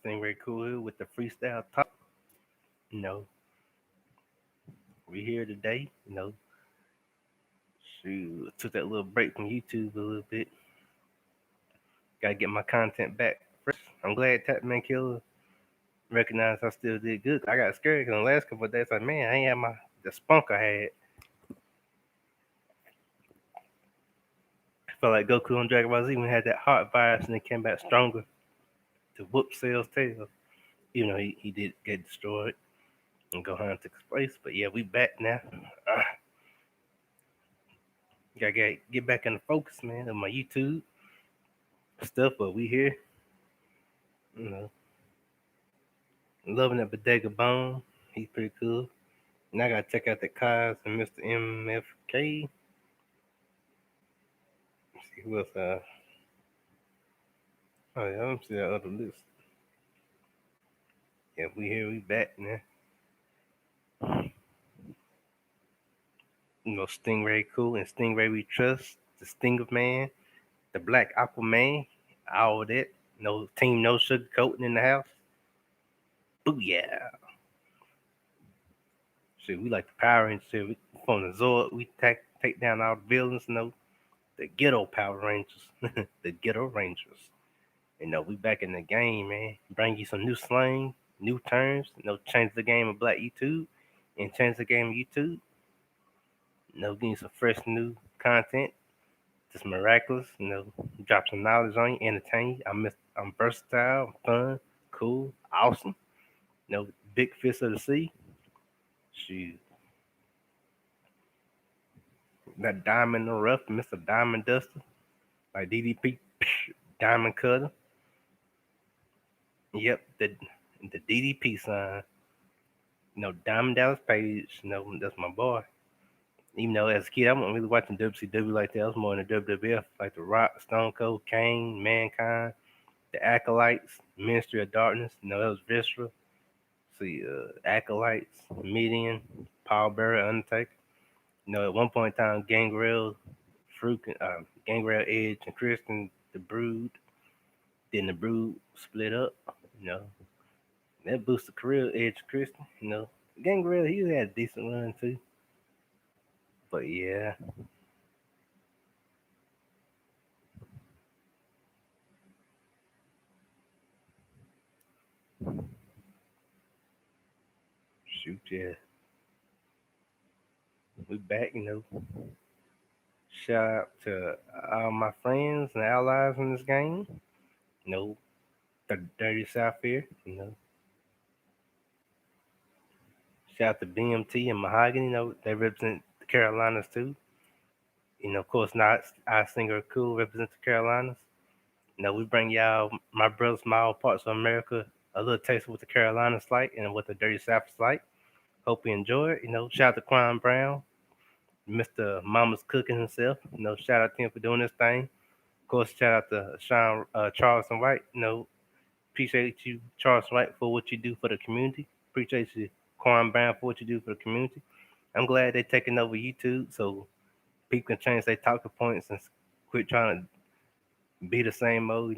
Stingray Cool here with the freestyle talk. You know, we here today. Took that little break from YouTube a little bit. Gotta get my content back first. I'm glad Tatman Killer recognized I still did good. I got scared because the last couple of days, like, man, I ain't had the spunk I had. I felt like Goku on Dragon Ball Z when he had that heart virus and then came back stronger to whoop Cell's tail. Even though he did get destroyed and Gohan took his place. But yeah, we back now. Gotta get back in the focus, man, of my YouTube stuff, but we here. You know, loving that Bodega Bone. He's pretty cool. Now I gotta check out the Kaz and Mr. MFK. Let's see who else. Oh yeah, I don't see that other list. Yeah, we here, we back now. Stingray cool and Stingray we trust. The Stinger Man, the Black Aquaman, all that. No team, no sugarcoating in the house. Booyah! Shit, we like the Power Rangers. Shit, we from the Zord, we take down all the villains. The ghetto Power Rangers, the ghetto Rangers. We back in the game, man. Bring you some new slang, new terms. Change the game of Black YouTube and change the game of YouTube. Give you some fresh new content. Just miraculous. Drop some knowledge on you, entertain you. I'm versatile, fun, cool, awesome. Big fish of the sea. Shoot, that diamond in the rough, Mr. Diamond Duster, like DDP, Diamond Cutter. Yep, the DDP sign. Diamond Dallas Page. That's my boy. Even though as a kid I wasn't really watching WCW like that. I was more in the WWF, like The Rock, Stone Cold, Kane, Mankind, The Acolytes, Ministry of Darkness. That was Viscera. See, Acolytes, Median, Paul Bearer, Undertaker. At one point in time, Gangrel, Gangrel, Edge, and Christian, the Brood. Then the Brood split up. You know, that boosted career, Edge, Christian. Gangrel, he had a decent run too. But yeah, shoot, yeah, we back. Shout out to all my friends and allies in this game. You know, the Dirty South here. Shout out to BMT and Mahogany. They represent the Carolinas too. Of course, not our singer Cool represents the Carolinas. We bring y'all, my brothers, from all parts of America, a little taste of what the Carolinas like and what the Dirty South is like. Hope you enjoy it. Shout out to Quan Brown, Mr. Mama's Cooking himself. Shout out to him for doing this thing. Of course, shout out to Sean Charleston White. Appreciate you, Charleston White, for what you do for the community. Appreciate you, Quan Brown, for what you do for the community. I'm glad they're taking over YouTube so people can change their talking points and quit trying to be the same mode.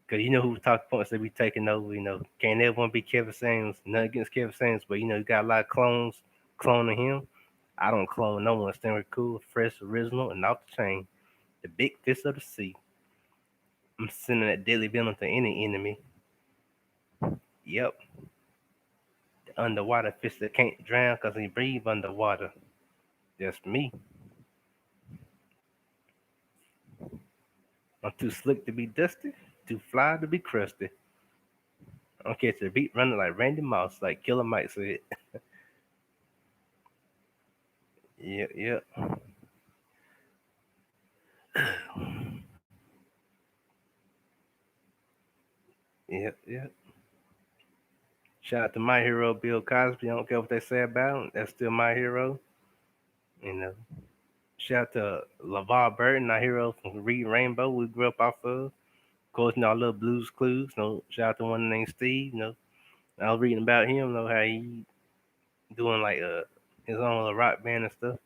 Because who talking points they be taking over. Can't everyone be Kevin Samuels. Nothing against Kevin Samuels, but you got a lot of clones cloning him. I don't clone no one. Stand cool, fresh, original, and off the chain. The big fish of the sea. I'm sending that deadly venom to any enemy. Yep. The underwater fish that can't drown because he breathe underwater. That's me. I'm too slick to be dusty, too fly to be crusty. I'm catching the beat running like Randy Moss, like Killer Mike said. Yep, yep. Yep, yep. Shout out to my hero, Bill Cosby. I don't care what they say about him. That's still my hero. You know. Shout out to LeVar Burton, our hero from Reed Rainbow. We grew up off of. Of course, I love Blues Clues. Shout out to one named Steve. I was reading about him. How he doing like his own little rock band and stuff.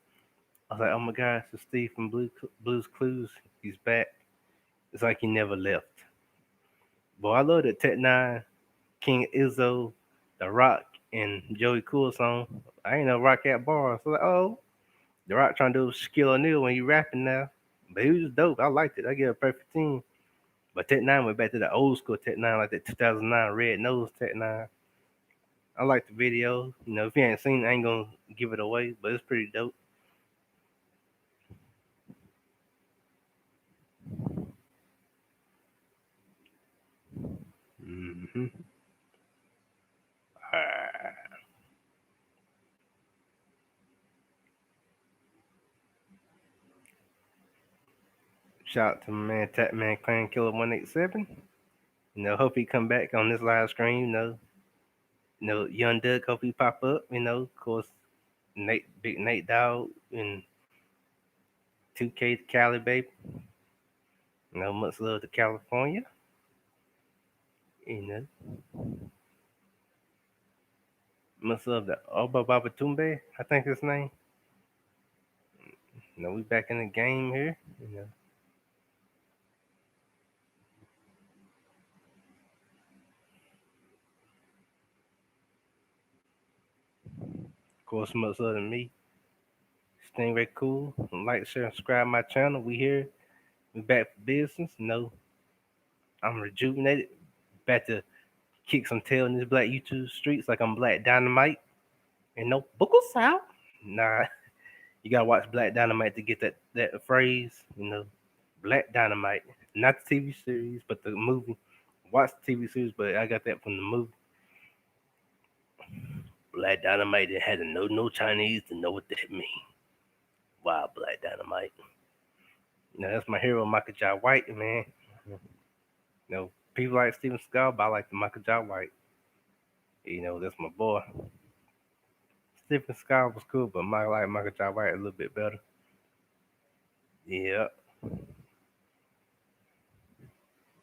I was like, oh my gosh, it's Steve from Blues Clues. He's back. It's like he never left. Boy, I love the Tech Nine, King Izzo, The Rock, and Joey Cool song. I ain't know Rock had bars. So like, oh, The Rock trying to do Shaquille O'Neal when he rapping now. But he was dope. I liked it. I give it a perfect 10. But Tech Nine went back to the old school Tech Nine, like that 2009 Red Nose Tech Nine. I like the video. You know, if you ain't seen it, I ain't gonna give it away, but it's pretty dope. Mm-hmm. Shout out to my man Tatman Clan Killer 187. You know, hope he come back on this live stream. Young Doug, hope he pop up. You know, of course, Big Nate Dogg, and 2K to Cali, baby. You know, much love to California. You know, much love to Oba Babatumbe, I think his name. You know, we back in the game here. You know, of course, much love to me. Stingray Cool. Like, share, and subscribe my channel. We here. We back for business. You know, I'm rejuvenated. Back to kick some tail in this black YouTube streets like I'm Black Dynamite. And no buckles out. Nah, you gotta watch Black Dynamite to get that phrase. You know, Black Dynamite, not the TV series, but the movie. Watch the TV series, but I got that from the movie. Black Dynamite. It had to know no Chinese to know what that mean. Wow, Black Dynamite. Now that's my hero, Michael Jai White, man. You know, people like Steven Seagal, but I like the Michael Jai White. You know, that's my boy. Steven Seagal was cool, but I like Michael Jai White a little bit better. Yeah,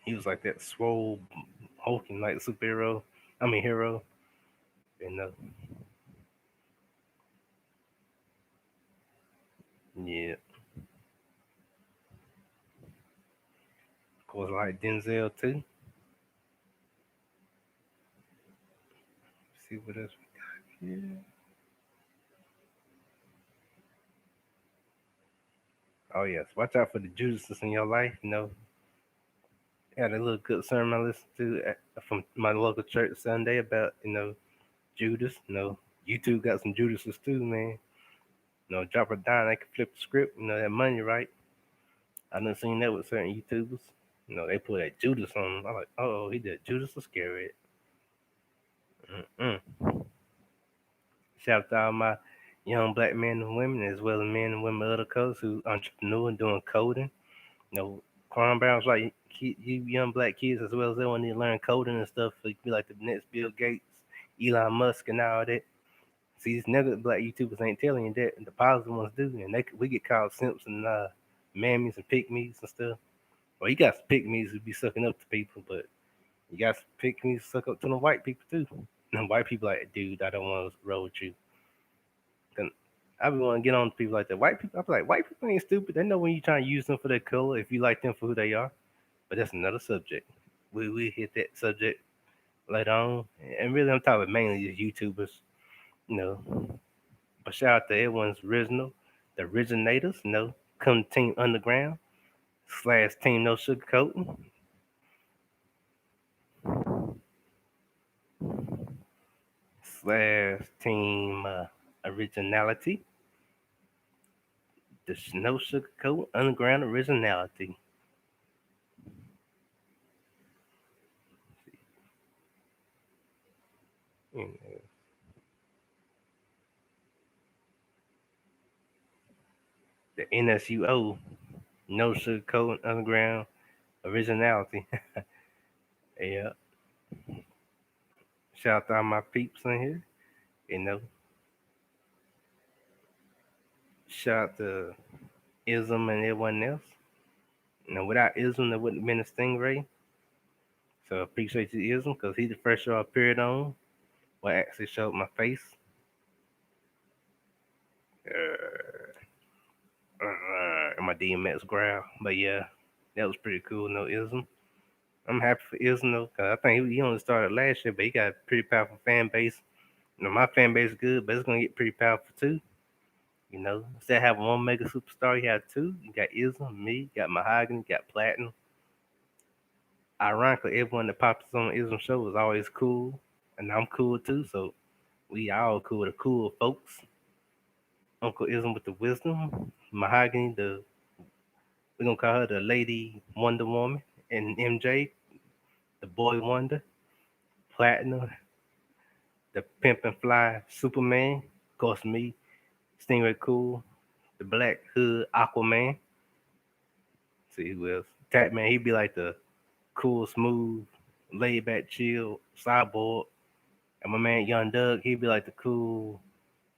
he was like that swole, hulking like superhero. I mean hero. You know, yeah. Of course, like Denzel too. See what else we got here. Oh yes, watch out for the Judases in your life. You know, had a little good sermon I listened to from my local church Sunday about Judas. You know, you two got some Judases too, man. You know, drop a dime, they can flip the script. You know that money, right? I done seen that with certain YouTubers. You know, they put that Judas on. I'm like, oh, he did Judas Iscariot. Mm-mm. Shout out to all my young black men and women, as well as men and women of other colors who entrepreneur and doing coding. You know, Crime Brown's like you young black kids as well as they want to learn coding and stuff. So you can be like the next Bill Gates, Elon Musk, and all that. See, these negative black YouTubers ain't telling you that, and the positive ones do, and we get called simps and mammies and pick me's and stuff. Well, you got some pick me's who be sucking up to people, but you got some pick me's suck up to the white people too. And white people like, dude, I don't want to roll with you. And I be want to get on to people like that. White people, I be like, white people ain't stupid. They know when you trying to use them for their color, if you like them for who they are. But that's another subject. We hit that subject later on, and really I'm talking mainly just YouTubers, you know. But shout out to everyone's original, the originators, come to Team Underground / Team No Sugarcoating / Team Originality, the No Sugarcoat Underground Originality. You know, the NSUO, No Sugarcoat Underground Originality. Yeah, shout out to all my peeps in here. You know, shout out to Ism and everyone else. Without Ism, there wouldn't have been a Stingray. So I appreciate you, Ism, because he's the first show I appeared on where I actually showed my face. And my DMX growl. But yeah, that was pretty cool. No Ism. I'm happy for Islam though, cause I think he only started last year, but he got a pretty powerful fan base. My fan base is good, but it's gonna get pretty powerful too. Instead of having one mega superstar, you have two. You got Islam, me, you got Mahogany, you got Platinum. Ironically, everyone that pops on the Islam show is always cool, and I'm cool too. So we all cool, the cool folks. Uncle Islam with the wisdom, Mahogany, we're gonna call her the Lady Wonder Woman, and MJ, the Boy Wonder, Platinum, the Pimp and Fly Superman. Of course, me, Stingray Cool, the Black Hood Aquaman. See who else? Tatman, he'd be like the cool, smooth, laid back, chill cyborg. And my man Young Doug, he'd be like the cool.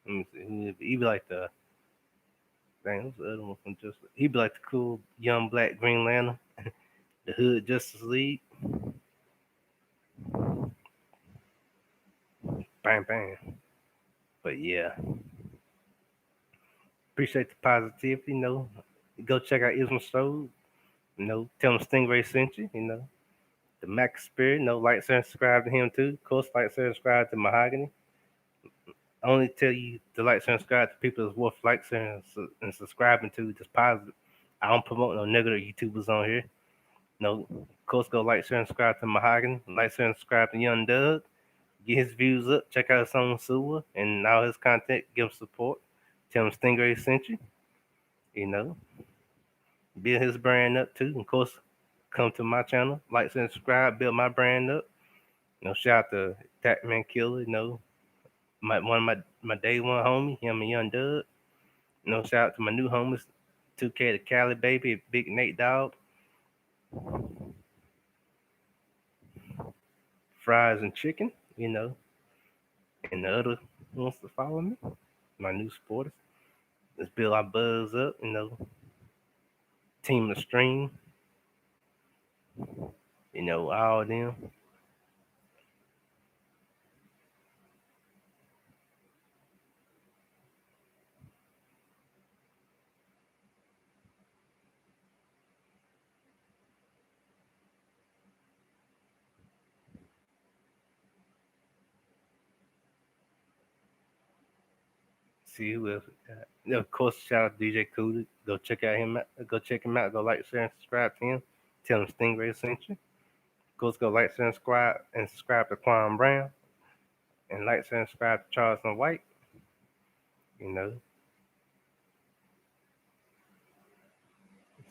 Let me see, he'd be like the dang. What's the other one from Justice? He'd be like the cool young black Green Lantern, the Hood Justice League. Bang bang. But yeah, appreciate the positivity. Go check out Isma's show. Tell him Stingray sent you. The Max Spirit. Like, share, and subscribe to him too. Of course, like, share, and subscribe to Mahogany. I only tell you to like, share, and subscribe to people that's worth like, sharing, and subscribing to. Just positive. I don't promote no negative YouTubers on here. Of course, go like, share, and subscribe to Mahogany. Like, share, and subscribe to Young Doug. Get his views up. Check out his song Sewer and all his content. Give him support. Tell him Stingray sent you. You know, build his brand up too. Of course, come to my channel, like, share, and subscribe, build my brand up. Shout out to Tatman Killer. One of my day one homie, him and Young Doug. Shout out to my new homies, 2K the Cali baby, Big Nate Dog, Fries and Chicken. And the other wants to follow me, my new supporters. Let's build our buzz up. Team the stream. All of them. See who else we got. Of course, shout out to DJ Cooler. Go check out him. Go check him out. Go like, share, and subscribe to him. Tell him Stingray sent you. Of course, go like, share, and subscribe to Quan Brown. And like, share, and subscribe to Charleston White. You know,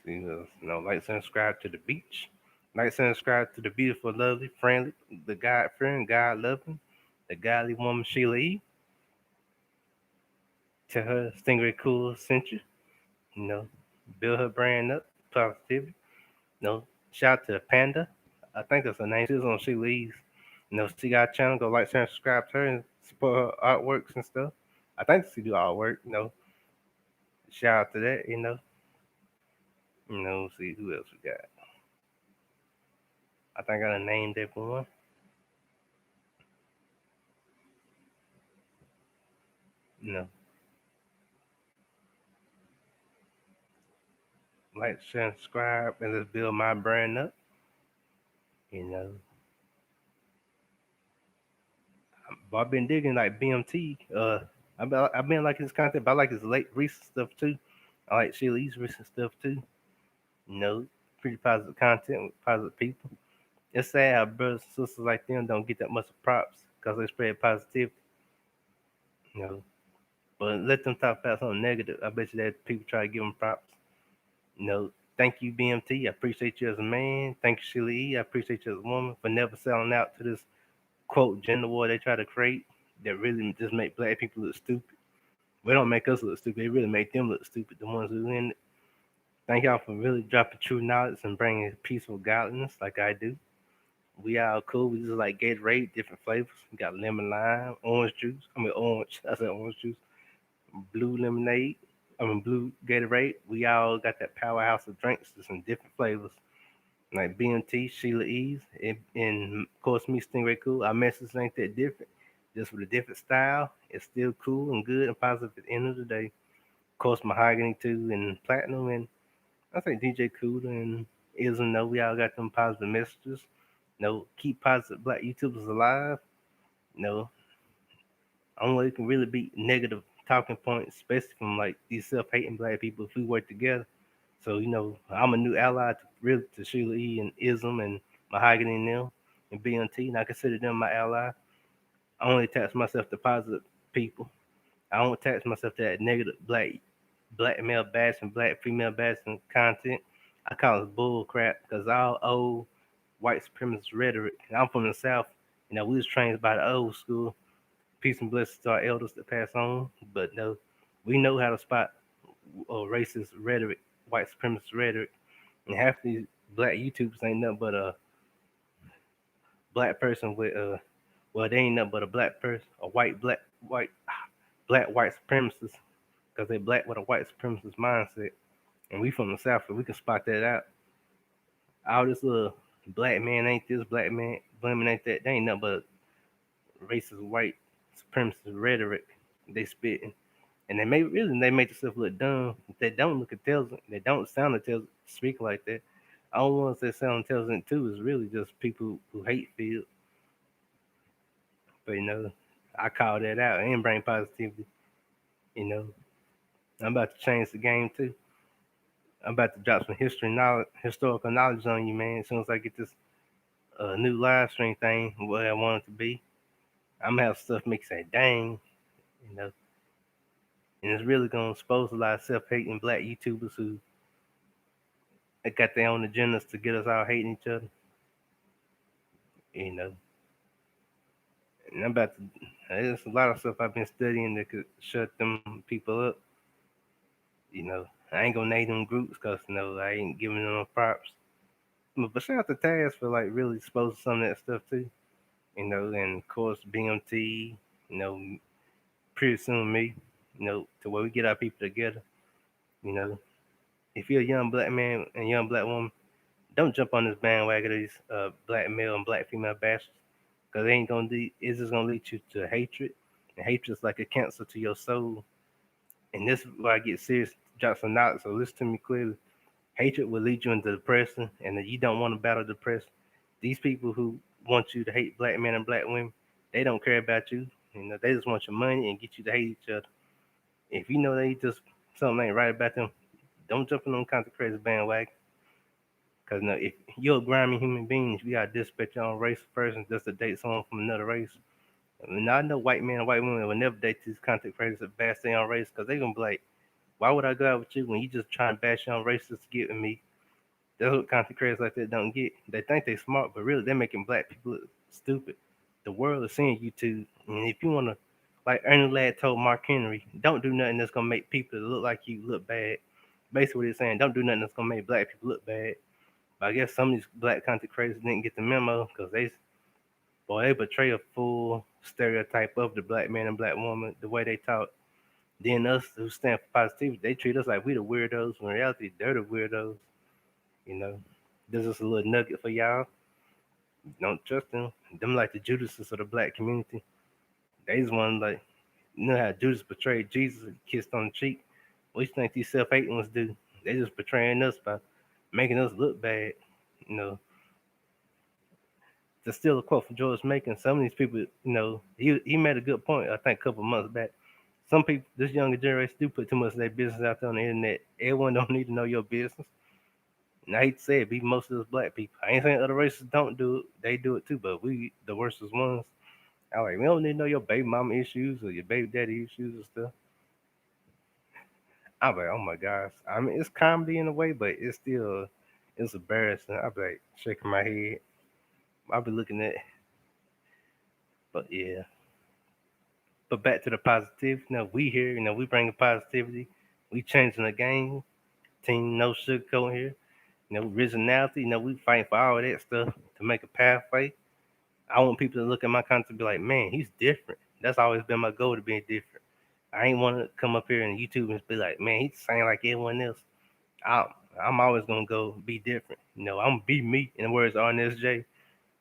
see who else. Like, share, and subscribe to the beach. Like, share, and subscribe to the beautiful, lovely, friendly, the God fearing, God loving, the godly woman Sheila E. Tell her Stingray Cool sent you. You know, build her brand up, positivity. Shout out to Panda. I think that's her name. She's on She Leaves. She got a channel. Go like, share, and subscribe to her and support her artworks and stuff. I think she do artwork. Shout out to that. See who else we got. I think I done named everyone. You know, like, share, and subscribe, and let's build my brand up. You know, but I've been digging like BMT. I've been liking his content, but I like his late recent stuff too. I like Sheila recent stuff too. You know, pretty positive content with positive people. It's sad how brothers and sisters like them don't get that much props because they spread positivity. You know, but let them talk about something negative. I bet you that people try to give them props. Thank you, BMT. I appreciate you as a man. Thank you, Sheila E. I appreciate you as a woman for never selling out to this quote gender war they try to create that really just make black people look stupid. They don't make us look stupid. They really make them look stupid. The ones who in it. Thank y'all for really dropping true knowledge and bringing peaceful godliness like I do. We all cool. We just like Gatorade, different flavors. We got lemon lime, orange juice. Orange. I said orange juice. Blue lemonade. Blue Gatorade. We all got that powerhouse of drinks, just in different flavors. Like BMT, Sheila E's, and of course me, Stingray Cool. Our message ain't that different, just with a different style. It's still cool and good and positive at the end of the day. Of course, Mahogany too, and Platinum, and I think DJ Cool and Ism, no, we all got them positive messages. No, keep positive black YouTubers alive. No, only way it can really beat negative talking points, especially from like these self-hating black people, if we work together. So I'm a new ally to Sheila E and Ism and Mahogany and them and BNT, and I consider them my ally. I only attach myself to positive people. I don't attach myself to that negative black male bashing, black female bashing content. I call it bull crap because all old white supremacist rhetoric. And I'm from the South. We was trained by the old school. Peace and blessings to our elders that pass on. But no, we know how to spot racist rhetoric, white supremacist rhetoric. And half these black YouTubers ain't nothing but a black person with well, they ain't nothing but a black person, a black white supremacist, because they black with a white supremacist mindset. And we from the South, so we can spot that out. All this little black man ain't this, black man women ain't that. They ain't nothing but racist white supremacist rhetoric they spitting. And they make themselves look dumb. They don't look intelligent. They don't sound intelligent to speak like that. All ones that sound intelligent too is really just people who hate Field. But I call that out and bring positivity. You know, I'm about to change the game too. I'm about to drop some historical knowledge on you, man. As soon as I get this new live stream thing, what I want it to be, I'm gonna have stuff make you say, "Dang," you know, and it's really gonna expose a lot of self-hating black YouTubers who got their own agendas to get us all hating each other. You know, and I'm about to. There's a lot of stuff I've been studying that could shut them people up. I ain't gonna name them groups because I ain't giving them no props. But shout out to Taz for like really exposing some of that stuff too. And of course BMT. You know, pretty soon me. To where we get our people together. You know, if you're a young black man and young black woman, don't jump on this bandwagon of these black male and black female bastards, because they ain't gonna lead. It's just gonna lead you to hatred, and hatred is like a cancer to your soul. And this is where I get serious, drop some knowledge. So listen to me clearly. Hatred will lead you into depression, and if you don't want to battle depression, these people who want you to hate black men and black women, they don't care about you. They just want your money and get you to hate each other. If you know they just something ain't right about them, don't jump on them kind of crazy bandwagon. Cause if you're a grimy human being, if you gotta disrespect your own race person just to date someone from another race. I know white men and white women will never date these content creators that bash their own race, because they gonna be like, why would I go out with you when you just trying to bash your own race just to get with me? That's what content creators like that don't get. They think they smart, but really they're making black people look stupid. The world is seeing YouTube, and if you wanna, like Ernie Ladd told Mark Henry, don't do nothing that's gonna make people that look like you look bad. Basically, what he's saying, don't do nothing that's gonna make black people look bad. But I guess some of these black content creators didn't get the memo because they portray a full stereotype of the black man and black woman the way they talk. Then us who stand for positivity, they treat us like we the weirdos. When in reality, they're the weirdos. You know, this is a little nugget for y'all. Don't trust them. Them like the Judases of the black community. They just want like how Judas betrayed Jesus and kissed on the cheek. What you think these self-hating ones do? They just betraying us by making us look bad. You know, to steal a quote from George Macon, some of these people, he made a good point. I think a couple months back. Some people, this younger generation, do put too much of their business out there on the internet. Everyone don't need to know your business. And I hate to say it, be most of us black people. I ain't saying other races don't do it; they do it too. But we, the worstest ones, I like. We don't need to know your baby mama issues or your baby daddy issues and stuff. I'm like, oh my gosh. I mean, it's comedy in a way, but it's embarrassing. I'm like shaking my head. I'll be looking at, but yeah. But back to the positive. We here. We bringing positivity. We changing the game. Team no sugarcoat here. Originality. We fighting for all of that stuff to make a pathway. I want people to look at my content and be like, man, he's different. That's always been my goal, to be different. I ain't want to come up here and YouTube and be like, man, he's saying like everyone else. I, I'm always gonna go be different. I'm gonna be me. In the words of RNSJ.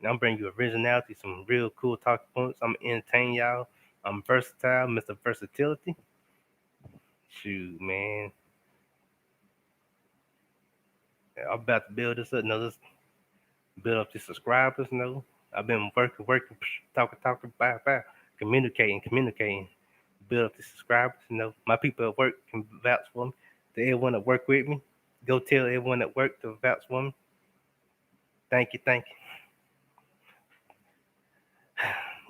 And I'm bringing you originality, some real cool talking points. I'm gonna entertain y'all. I'm versatile, Mr. Versatility. Shoot, man. I'm about to build this up. No, let's build up the subscribers. No, I've been working, talking, bye, communicating. Build up the subscribers. My people at work can vouch for me. To everyone that work with me, go tell everyone at work to vouch for me. Thank you.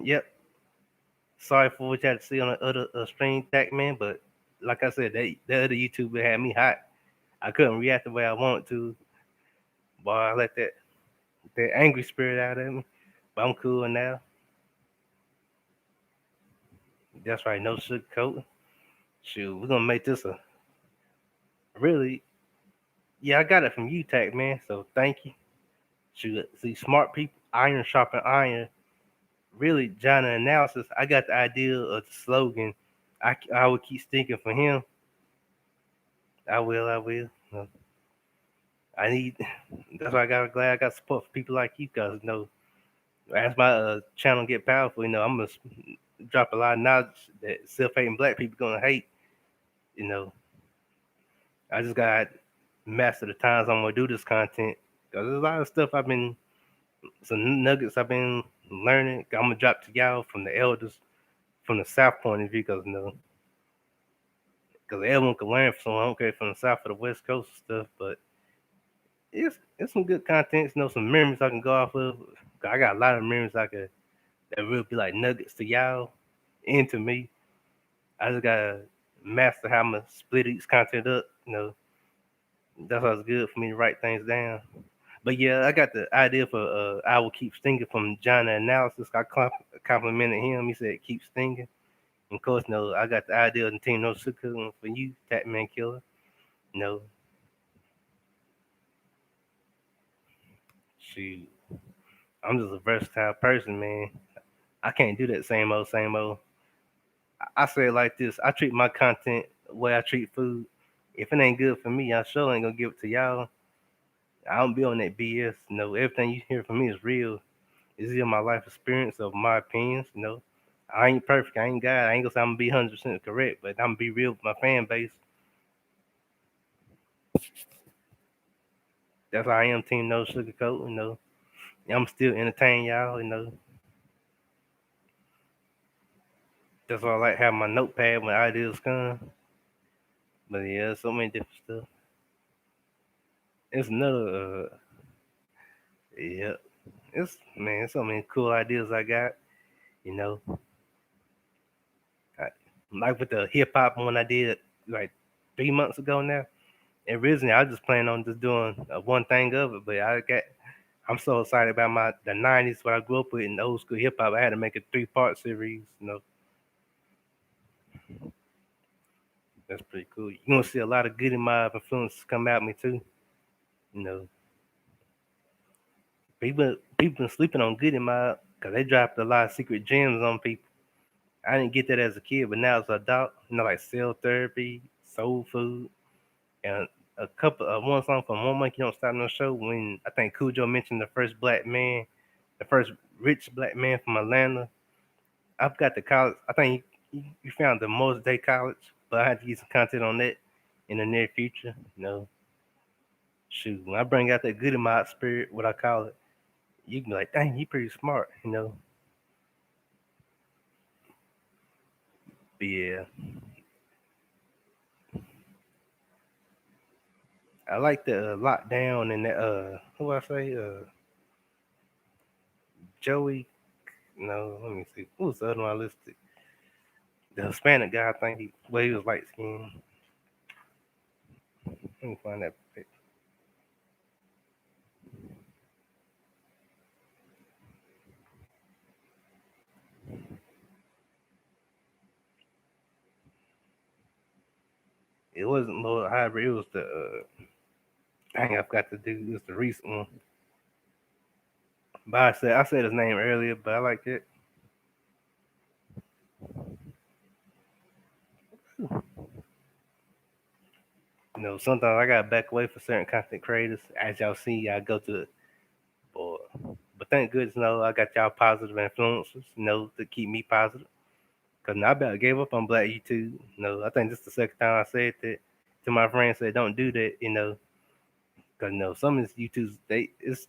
Yep. Sorry for what you had to see on the other stream tag, man. But like I said, that other YouTuber had me hot. I couldn't react the way I wanted to. Boy, I let that angry spirit out of me. But I'm cool now. That's right, no sugarcoat. Shoot, we're gonna make this a really. Yeah, I got it from you, Tech man. So thank you. Shoot, see, smart people, iron sharpen iron. Really, John analysis. I got the idea of the slogan. I would keep thinking for him. I will. I will. I need. That's why I got glad I got support for people like you, cause as my channel get powerful, I'm gonna drop a lot of knowledge that self-hating black people gonna hate. You know, I just got master the times I'm gonna do this content, cause there's a lot of stuff some nuggets I've been learning. I'm gonna drop to y'all from the elders, from the South point of view, cause everyone can learn from someone. I don't care from the South or the West Coast and stuff, but it's some good content. Some memories I can go off of. I got a lot of memories that will be like nuggets to y'all and to me. I just gotta master how I'm gonna split each content up. That's why it's good for me to write things down. But yeah, I got the idea for I will keep stinging from John the Analysis. I complimented him. He said keep stinging. And of course, I got the idea of the team no sugar for you, Tatman Killer. No, shoot, I'm just a versatile person, man. I can't do that same old, same old. I say it like this: I treat my content the way I treat food. If it ain't good for me, I sure ain't gonna give it to y'all. I don't be on that BS. Everything you hear from me is real. It's either my life experience or my opinions. I ain't perfect. I ain't God. I ain't gonna say I'm gonna be 100% correct, but I'm gonna be real with my fan base. That's how I am. Team No Sugarcoat. I'm still entertaining y'all. That's why I like having my notepad when ideas come. But yeah, so many different stuff. It's another. Yeah, it's man, so many cool ideas I got. You know, I, like with the hip hop one I did like 3 months ago now. And originally I was just planning on just doing one thing of it, but I'm so excited about the '90s what I grew up with in old school hip hop. I had to make a 3-part series. That's pretty cool. You're gonna see a lot of Goody Mob influences come out me too. You know, people been sleeping on Goody Mob because they dropped a lot of secret gems on people. I didn't get that as a kid, but now as an adult, like Cell Therapy, Soul Food, and a couple one song from One Monkey Don't Stop No Show when I think Cujo mentioned the first black man, the first rich black man from Atlanta. I've got the college. I think you found the most day college, but I had to get some content on that in the near future. Shoot, when I bring out that Goody Mob spirit, what I call it, you can be like, dang, he pretty smart. But yeah, I like the lockdown and that who I say Joey. No, let me see. Who's the other one I listed? The Hispanic guy. I think he was light skinned. Let me find that pic. It wasn't Lord Hybrid. It was the dang. I forgot to do. It was the recent one. But I said his name earlier, but I like it. Sometimes I gotta back away for certain content creators. As y'all see, I go to or but thank goodness, I got y'all positive influences, to keep me positive. Cause now I about gave up on Black YouTube. I think this is the second time I said that to my friends. Said don't do that. Cause some of these YouTubers, it's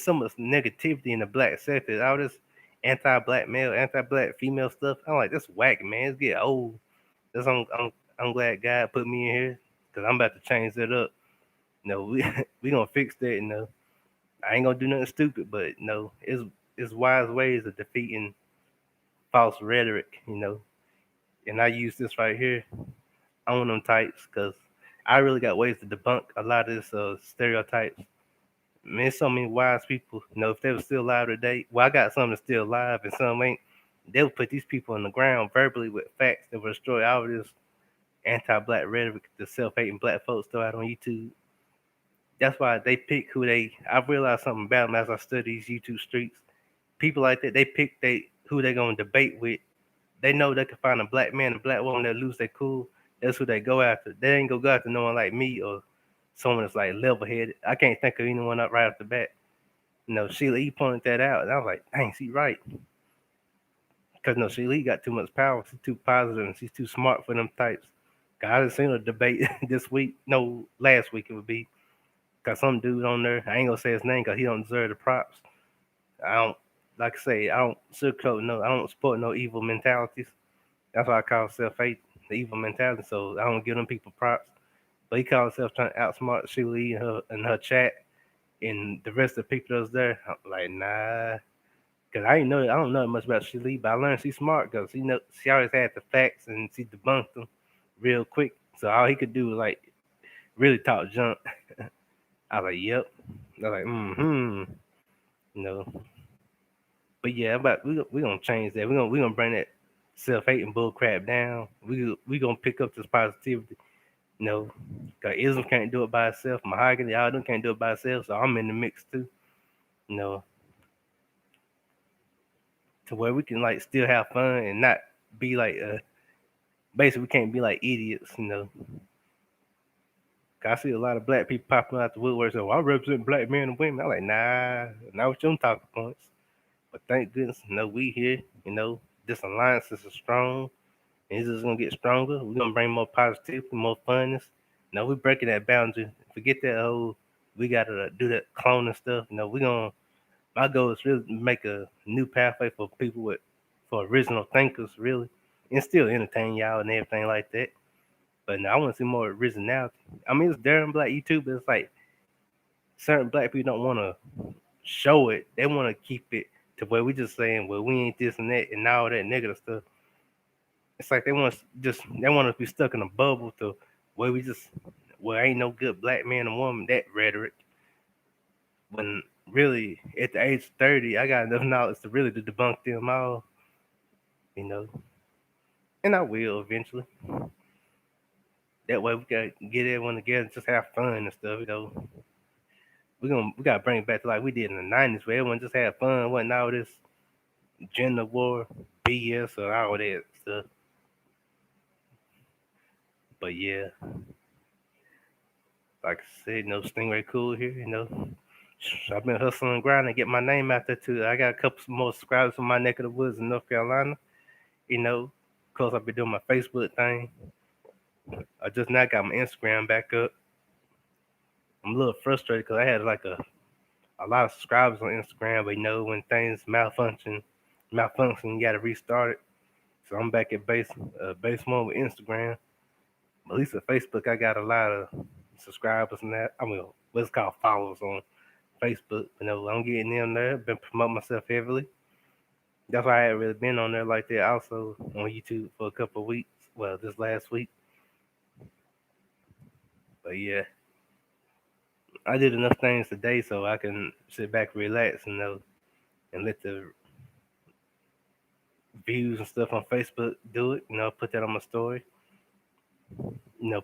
so much negativity in the black sector. All this anti-black male, anti-black female stuff. I'm like, that's whack, man. It's getting old. That's I'm glad God put me in here, cause I'm about to change that up. We gonna fix that. I ain't gonna do nothing stupid, but it's wise ways of defeating false rhetoric. And I use this right here on them types, cause I really got ways to debunk a lot of this stereotypes. Man, there's so many wise people. If they were still alive today, well, I got some that's still alive and some ain't. They'll put these people on the ground verbally with facts that will destroy all of this anti-black rhetoric the self-hating black folks throw out on YouTube. That's why they pick who they. I've realized something about them as I study these YouTube streets. People like that, they pick who they gonna debate with. They know they can find a black man and black woman that lose their cool. That's who they go after. They ain't gonna go after no one like me or someone that's like level headed. I can't think of anyone up right off the bat. Sheila E pointed that out, and I was like, dang, she right. Because Sheila E got too much power. She's too positive and she's too smart for them types. I didn't seen a debate this week. No, last week it would be. Cause some dude on there, I ain't gonna say his name because he don't deserve the props. I don't, like I say, I don't sugarcoat no, I don't support no evil mentalities. That's why I call self-hate the evil mentality. So I don't give them people props. But he called himself trying to outsmart Sheila E and her chat and the rest of the people that was there. I'm like, nah. Cause I don't know much about Sheila E, but I learned she's smart because she always had the facts and she debunked them real quick. So all he could do was like really talk junk. I was like, yep. I was like, mm-hmm. You know. But yeah, we gonna change that. We gonna bring that self hating bull crap down. We gonna pick up this positivity. Cause Ism can't do it by itself. Mahogany, all them can't do it by itself. So I'm in the mix too. You know, to where we can like still have fun and not be like basically we can't be like idiots. 'Cause I see a lot of black people popping out the woodwork saying, well, I represent black men and women. I'm like, nah, not with them talking points. But thank goodness, we here. This alliance is strong. And it's just gonna get stronger. We're gonna bring more positivity, more funness. We're breaking that boundary. Forget that whole we gotta do that cloning stuff. We gonna my goal is really to make a new pathway for people for original thinkers, really, and still entertain y'all and everything like that. But I want to see more originality. I mean, it's Darren Black YouTube, but it's like certain black people don't want to show it. They want to keep it to where we just saying, well, we ain't this and that and all that negative stuff. It's like they want us to be stuck in a bubble to where we just ain't no good black man and woman, that rhetoric. When really at the age of 30, I got enough knowledge to really to debunk them all, you know. And I will eventually. That way we can get everyone together and just have fun and stuff. We gotta bring it back to like we did in the '90s where everyone just had fun, wasn't all this gender war, BS or all that stuff. But yeah, like I said, Stingray Cool here. I've been hustling and grinding to get my name out there too. I got a couple more subscribers from my neck of the woods in North Carolina. Of course I've been doing my Facebook thing. I just now got my Instagram back up. I'm a little frustrated because I had like a lot of subscribers on Instagram, but when things malfunction, you got to restart it. So I'm back at base one with Instagram. At least at Facebook, I got a lot of subscribers and that. I mean, what's called followers on Facebook. I'm getting in there. Been promoting myself heavily. That's why I haven't really been on there like that. Also on YouTube for a couple of weeks. Well, this last week. But yeah, I did enough things today so I can sit back, relax, and let the views and stuff on Facebook do it. Put that on my story.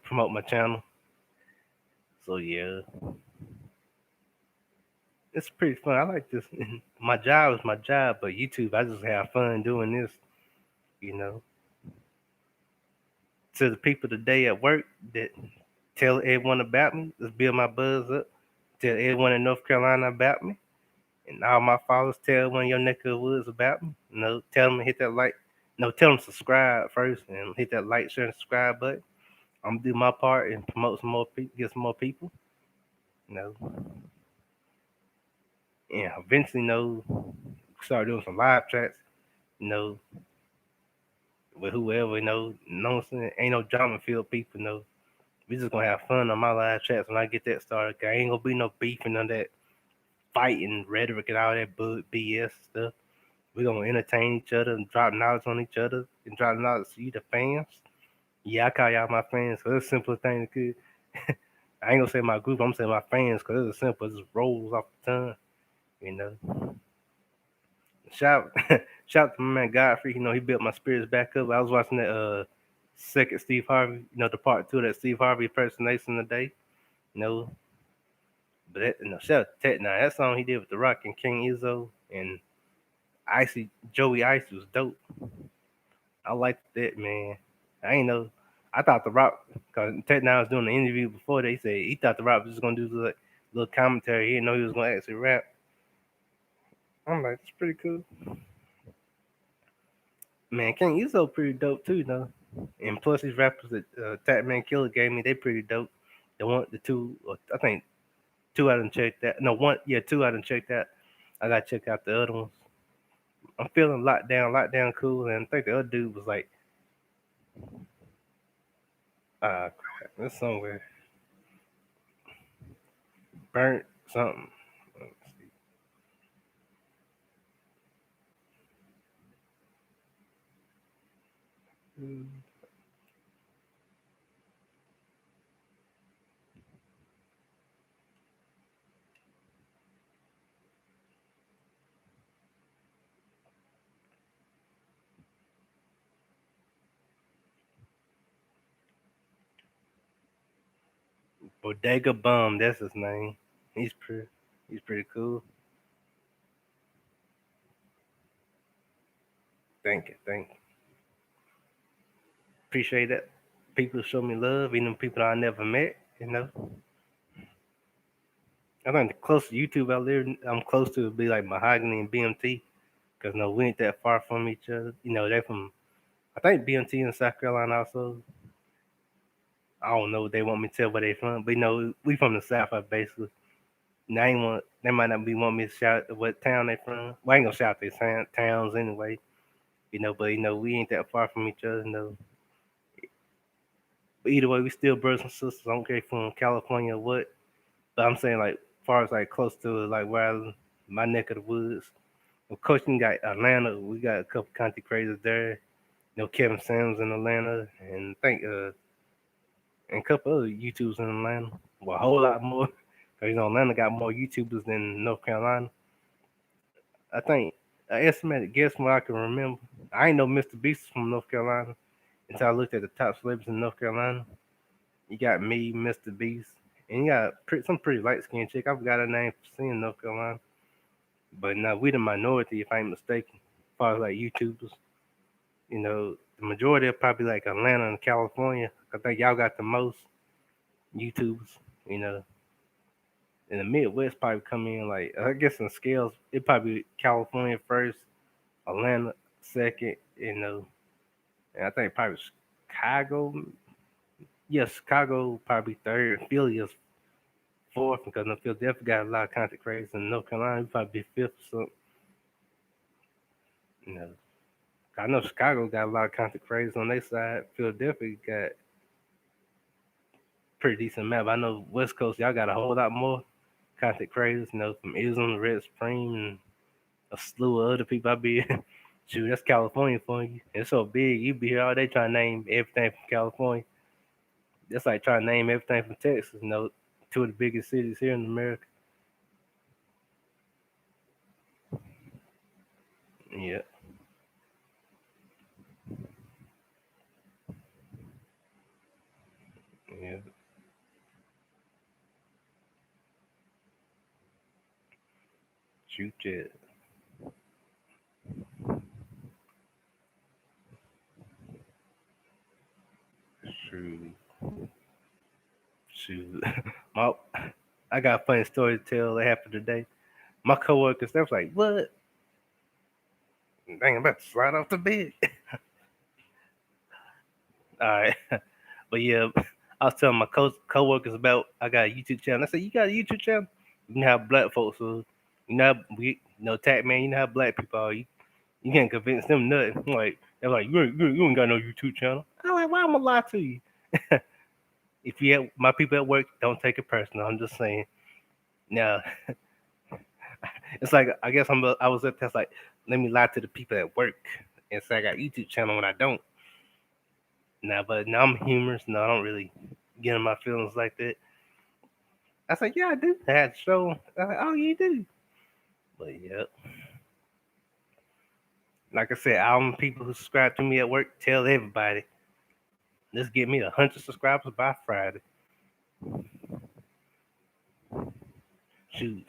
Promote my channel. So yeah, it's pretty fun. I like this. My job is my job, but YouTube, I just have fun doing this. You know, to the people today at work that tell everyone about me, let's build my buzz up. Tell everyone in North Carolina about me, and all my followers tell everyone in your neck of the woods about me. Tell them to hit that like. No, tell them subscribe first and hit that like, share, and subscribe button. I'm gonna do my part and promote some more people, get some more people. You know, and eventually, start doing some live chats. You know, with whoever. Know what I'm saying? Ain't no drama filled people. We just gonna have fun on my live chats when I get that started. 'Cause ain't gonna be no beef and none of that fighting rhetoric and all that BS stuff. We gonna entertain each other and drop knowledge on each other and drop knowledge to you, the fans. Yeah, I call y'all my fans because it's a simple thing to could. I ain't gonna say my group, I'm gonna say my fans because it's simple. It just rolls off the tongue, you know. Shout shout out to my man Godfrey. He built my spirits back up. I was watching that second Steve Harvey, the part two of that Steve Harvey impersonation today. You know, but shout out to Tet now. That song he did with The Rock and King Izzo and Icy Joey Ice was dope. I liked that, man. I ain't know. I thought The Rock, because Ted Now was doing the interview before, they said he thought The Rock was just gonna do like little commentary. He didn't know he was gonna actually rap. I'm like, it's pretty cool. Man, King Izzo pretty dope too, though. And plus these rappers that Tatman Killer gave me, they pretty dope. The two, I think two I done checked that. No, one, yeah, two I done checked that. I gotta check out the other ones. I'm feeling lockdown cool, and I think the other dude was like, crap, this somewhere burnt something. Let's see. Bodega Bum, that's his name. He's pretty, he's pretty cool. Thank you, thank you. Appreciate that. People show me love, even people I never met. I think the closest YouTube out there I'm close to would be like Mahogany and BMT, because we ain't that far from each other. They're from I think BMT in South Carolina also. I don't know what they want me to tell where they from, but we from the South, basically. Now, they might not be want me to shout what town they from. Well, I ain't gonna shout their towns anyway. But we ain't that far from each other. But either way, we still brothers and sisters. I don't care if from California or what. But I'm saying like, far as like close to like my neck of the woods. Of course, we got Atlanta. We got a couple country crazes there. Kevin Sims in Atlanta, and I think and a couple other YouTubers in Atlanta. Well, a whole lot more. Cause Atlanta got more YouTubers than North Carolina. I think I estimated guess from what I can remember. I ain't know Mr. Beast is from North Carolina until I looked at the top celebrities in North Carolina. You got me, Mr. Beast, and you got some pretty light skinned chick. I forgot her name for seeing North Carolina. But now we the minority, if I ain't mistaken, as far as like YouTubers. The majority are probably like Atlanta and California. I think y'all got the most YouTubers. You know, in the Midwest probably come in like I guess in scales it probably California first, Atlanta second. And I think probably Chicago. Yes, Chicago probably third. Philly is fourth because no Philadelphia got a lot of content creators, and North Carolina would probably be fifth or something. You know, I know Chicago got a lot of content creators on their side. Philadelphia got pretty decent map. I know West Coast y'all got a whole lot more content creators. From Islam, Red Supreme, and a slew of other people. I be shoot, that's California for you. It's so big. You be here all day trying to name everything from California. That's like trying to name everything from Texas. Two of the biggest cities here in America. Yeah, yeah. Shoot, yeah. Shoot, shoot. My, I got a funny story to tell that happened today. My coworkers, they was like, "What? Dang, I'm about to slide off the bed." All right, but yeah, I was telling my co-workers about I got a YouTube channel. I said, "You got a YouTube channel? You know how black folks are. You know, Tac Man. You know how black people are. You can't convince them nothing. Like they're like, you ain't got no YouTube channel. I'm like, why am I lie to you? If you have my people at work, don't take it personal. I'm just saying. Now, it's like I guess I was up there like, let me lie to the people at work and say I got a YouTube channel when I don't. Now, but now I'm humorous. No, I don't really get in my feelings like that. I said, yeah, I do. I had to show 'em. I said, oh, you do. But yeah, like I said, all them people who subscribe to me at work, tell everybody. Let's get me 100 subscribers by Friday. Shoot,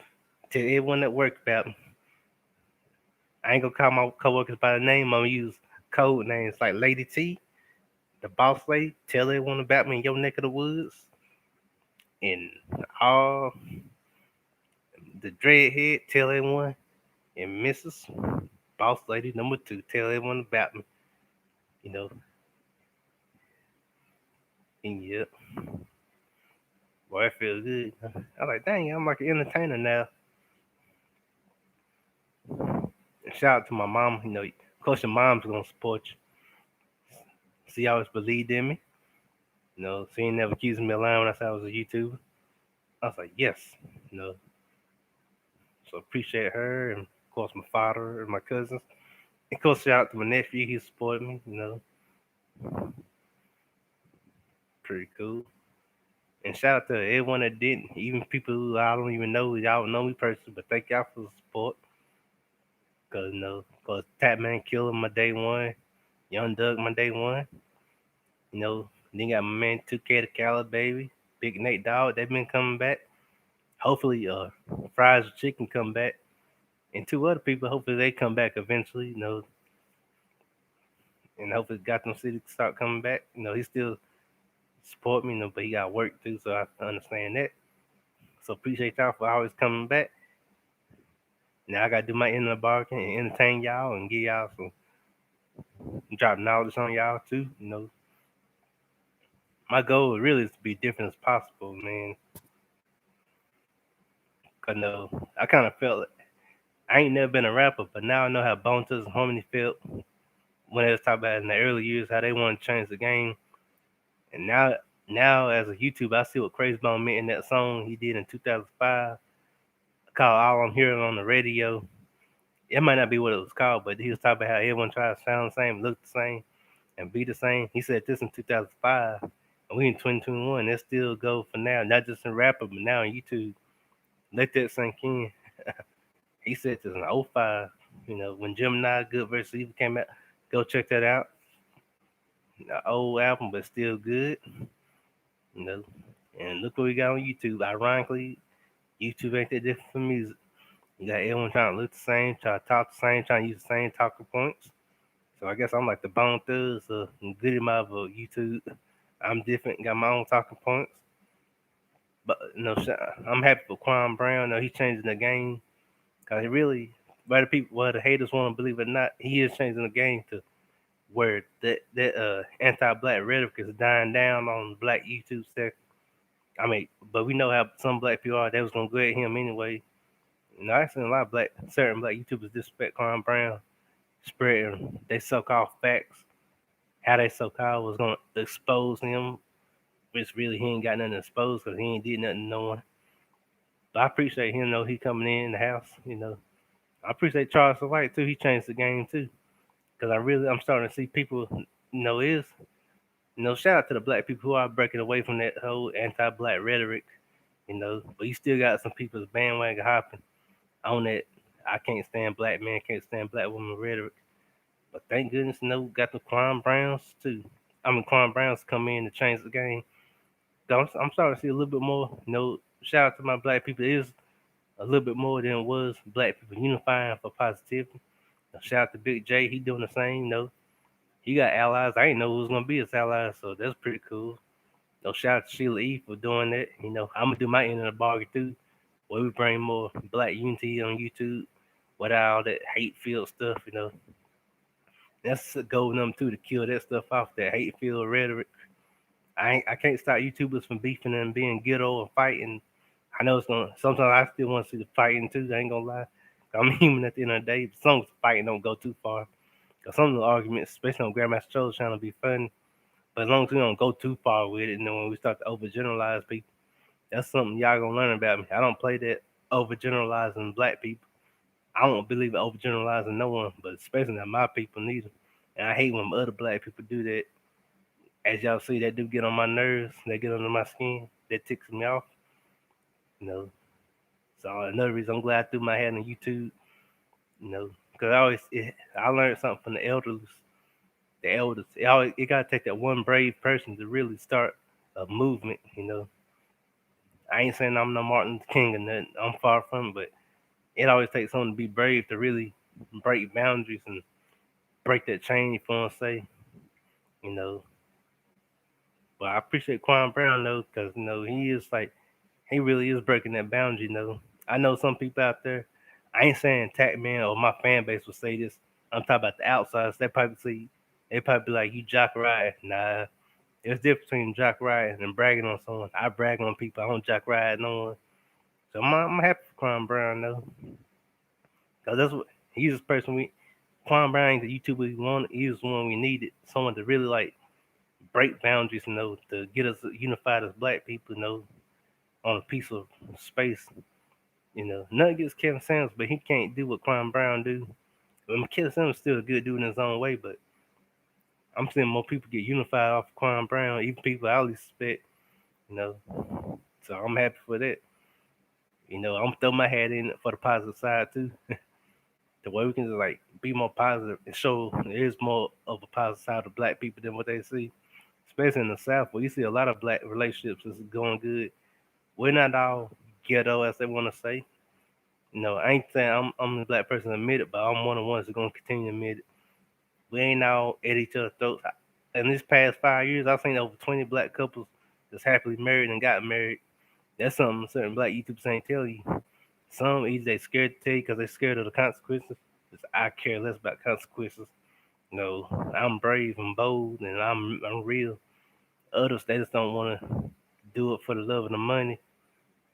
tell everyone at work about me. I ain't gonna call my coworkers by the name. I'm gonna use code names like Lady T, the boss lady. Tell everyone about me in your neck of the woods, and all the dreadhead. Tell everyone, and Mrs. Boss Lady number 2. Tell everyone about me. You know, and yeah, boy, I feel good. I'm like, dang, I'm like an entertainer now. And shout out to my mom. You know, of course your mom's gonna support you. She always believed in me. You know, she ain't never accused me of lying when I said I was a YouTuber. I was like, yes. You know, so appreciate her and of course my father and my cousins. And of course shout out to my nephew, he supported me, you know. Pretty cool. And shout out to everyone that didn't, even people who I don't even know, y'all don't know me personally, but thank y'all for the support. Cause you know, cause Tatman Killer my day one, Young Doug my day one. You know, then got my man 2K the Cali baby, Big Nate Dog, they been coming back. Hopefully Fries with Chicken come back. And 2 other people, hopefully they come back eventually, you know, and hopefully Gotham City start coming back. You know, he still support me, you know, but he got work too, so I understand that. So appreciate y'all for always coming back. Now I gotta do my end of the bargain and entertain y'all and give y'all some drop knowledge on y'all too. You know, my goal really is to be different as possible, man. Cause no, I kind of felt I ain't never been a rapper, but now I know how Bone Thugs and Harmony felt when they was talking about in the early years how they want to change the game. And now as a YouTuber, I see what Crazy Bone meant in that song he did in 2005 called All I'm Hearing on the Radio. It might not be what it was called, but he was talking about how everyone tries to sound the same, look the same, and be the same. He said this in 2005, and we in 2021. That still go for now, not just in rapper, but now on YouTube. Let that sink in. He said this in '05. You know, when Gemini Good vs. Evil came out, go check that out. The old album, but still good. You know, and look what we got on YouTube. Ironically, YouTube ain't that different from music. You got everyone trying to look the same, trying to talk the same, trying to use the same talking points. So I guess I'm like the Bone Thugs, Goody Mob of YouTube. I'm different, got my own talking points. But no, I'm happy for Quan Brown. No, he's changing the game because he really, whether the haters want to believe it or not, he is changing the game to where that anti-black rhetoric is dying down on the black YouTube sector. I mean, but we know how some black people are. They was gonna go at him anyway. You know, I seen a lot of certain black YouTubers disrespect Quan Brown, spreading they so-called facts. How they so-called was gonna expose him, which really he ain't got nothing to expose because he ain't did nothing to no one. But I appreciate him, though, he coming in the house. You know, I appreciate Charles White too. He changed the game too, because I'm starting to see people, shout out to the black people who are breaking away from that whole anti-black rhetoric. You know, but you still got some people's bandwagon hopping on that. I can't stand black men, can't stand black women rhetoric. But thank goodness, got the Quan Browns too. I mean, Quan Browns come in to change the game. So I'm starting to see a little bit more. Shout out to my black people. It is a little bit more than it was black people unifying for positivity. Shout out to Big J. He doing the same. He got allies. I didn't know who was gonna be his allies, so that's pretty cool. Shout out to Sheila E for doing that. I'm gonna do my end of the bargain too, where we bring more black unity on YouTube without all that hate filled stuff. That's a goal number 2 to kill that stuff off, that hate filled rhetoric. I can't stop YouTubers from beefing and being ghetto and fighting. I know it's gonna. Sometimes I still want to see the fighting too. I ain't gonna lie. I'm human at the end of the day. But some fighting don't go too far. Cause some of the arguments, especially on Grandmaster Joe's channel, be fun. But as long as we don't go too far with it, and then when we start to overgeneralize people, that's something y'all gonna learn about me. I don't play that overgeneralizing black people. I don't believe in overgeneralizing no one, but especially not my people neither. And I hate when other black people do that. As y'all see, that do get on my nerves. They get under my skin. That ticks me off. You know. So another reason I'm glad I threw my hat on YouTube. You know, because I learned something from the elders. The elders. It gotta take that one brave person to really start a movement. You know. I ain't saying I'm no Martin Luther King or nothing. I'm far from it, but it always takes someone to be brave to really break boundaries and break that chain. If you want to say, you know. But I appreciate Quan Brown though, because he is like he really is breaking that boundary. I know some people out there. I ain't saying Tackman or my fan base will say this. I'm talking about the outsiders. They probably be like you jock ride. Nah, there's difference between jock riding and bragging on someone. I brag on people. I don't jock ride no one. So I'm happy for Quan Brown though, cause that's what he's the person we. Quan Brown, the YouTuber we wanted, he was the one we needed. Someone to really like break boundaries, to get us unified as black people, on a piece of space. Nothing against Kevin Samuels, but he can't do what Quan Brown do. I mean, Kevin Samuels still a good dude in his own way, but I'm seeing more people get unified off of Quan Brown, even people I least expect, you know. So I'm happy for that. I'm throw my hat in for the positive side too. The way we can just like be more positive and show there is more of a positive side of black people than what they see. Especially in the South, where you see a lot of black relationships is going good. We're not all ghetto as they want to say. I ain't saying I'm the black person to admit it, but I'm one of the ones that's gonna continue to admit it. We ain't all at each other's throats. In this past 5 years, I've seen over 20 black couples that's happily married and got married. That's something certain black YouTubers ain't tell you. Some either they scared to tell you because they're scared of the consequences. Just I care less about consequences. I'm brave and bold and I'm real. Others they just don't want to do it for the love of the money.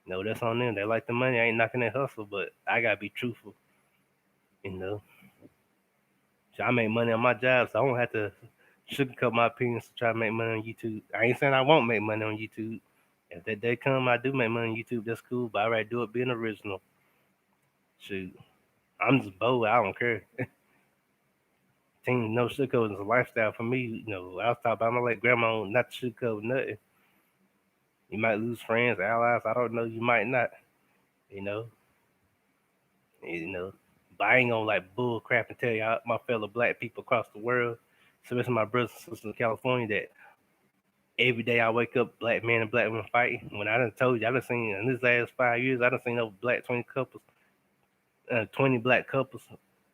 That's on them. They like the money. I ain't knocking that hustle, but I gotta be truthful. You know, so I make money on my job, so I don't have to sugarcoat my opinions to try to make money on YouTube. I ain't saying I won't make money on YouTube. If that day come, I do make money on YouTube. That's cool, but I rather do it being original. Shoot, I'm just bold. I don't care. Team no sugarcoat is a lifestyle for me. I was talking about I'm gonna let grandma not sugarcoat nothing. You might lose friends, allies. I don't know. You might not. You know. You know. But I ain't gonna like bull crap and tell y'all my fellow black people across the world, especially my brothers and sisters in California, that every day I wake up black men and black women fighting. When I done told you, I done seen in this last 5 years, I done seen over black 20 couples, 20 black couples,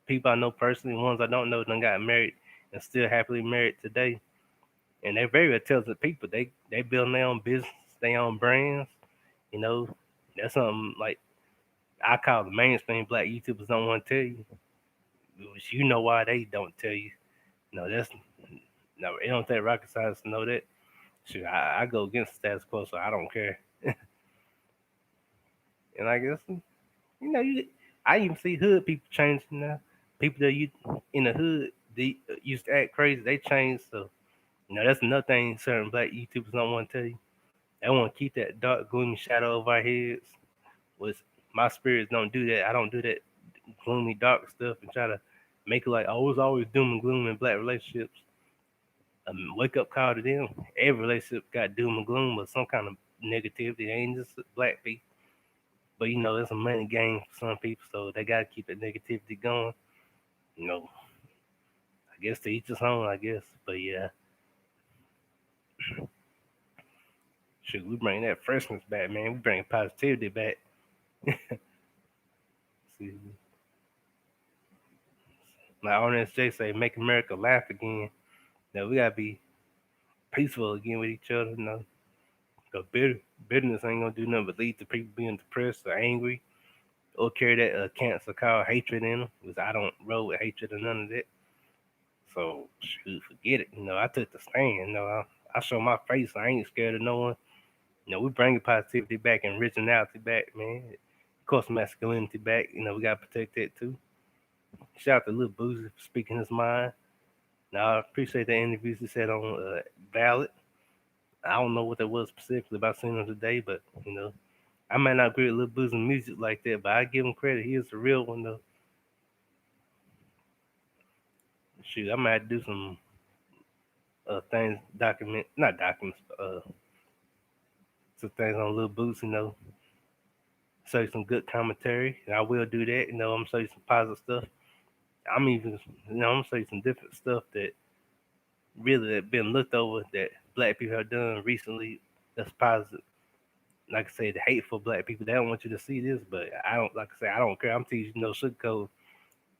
people I know personally, ones I don't know, done got married and still happily married today. And they're very intelligent people. They build their own business, their own brands. You know, that's something like I call the mainstream black YouTubers don't want to tell you. Which you know why they don't tell you. That's no, it don't take rocket science to know that. Shoot, I go against the status quo, so I don't care. And I guess I even see hood people changing now. People that you in the hood they used to act crazy, they changed. So that's another thing certain black YouTubers don't want to tell you. They want to keep that dark, gloomy shadow over our heads. Was my spirits don't do that. I don't do that gloomy, dark stuff and try to make it like I was always doom and gloom in black relationships. Wake up call to them. Every relationship got doom and gloom or some kind of negativity. It ain't just black people. But it's a money game for some people, so they gotta keep that negativity going. You know, I guess to each his own, I guess. But yeah, shoot, we bring that freshness back, man. We bring positivity back. See, my RNSJ say, make America laugh again. Now we gotta be peaceful again with each other. Cause bitterness ain't gonna do nothing but lead to people being depressed or angry or carry that cancer called hatred in them. Because I don't roll with hatred or none of that. So shoot, forget it. I took the stand. I show my face. I ain't scared of no one. We bringing positivity back and originality back, man. Of course, masculinity back. We gotta protect that too. Shout out to Lil Boozy for speaking his mind. Now I appreciate the interviews he said on Valid. I don't know what that was specifically about seeing him today, but I might not agree with Lil Boozy's music like that, but I give him credit. He is the real one though. Shoot, I might do some things, not documents, some things on Lil Boozy. Show you some good commentary, and I will do that. I'm gonna show you some positive stuff. I'm even, I'm gonna show you some different stuff that really that been looked over that black people have done recently. That's positive. Like I say, the hateful black people, they don't want you to see this, but I don't. Like I say, I don't care. I'm teaching you no sugarcoat.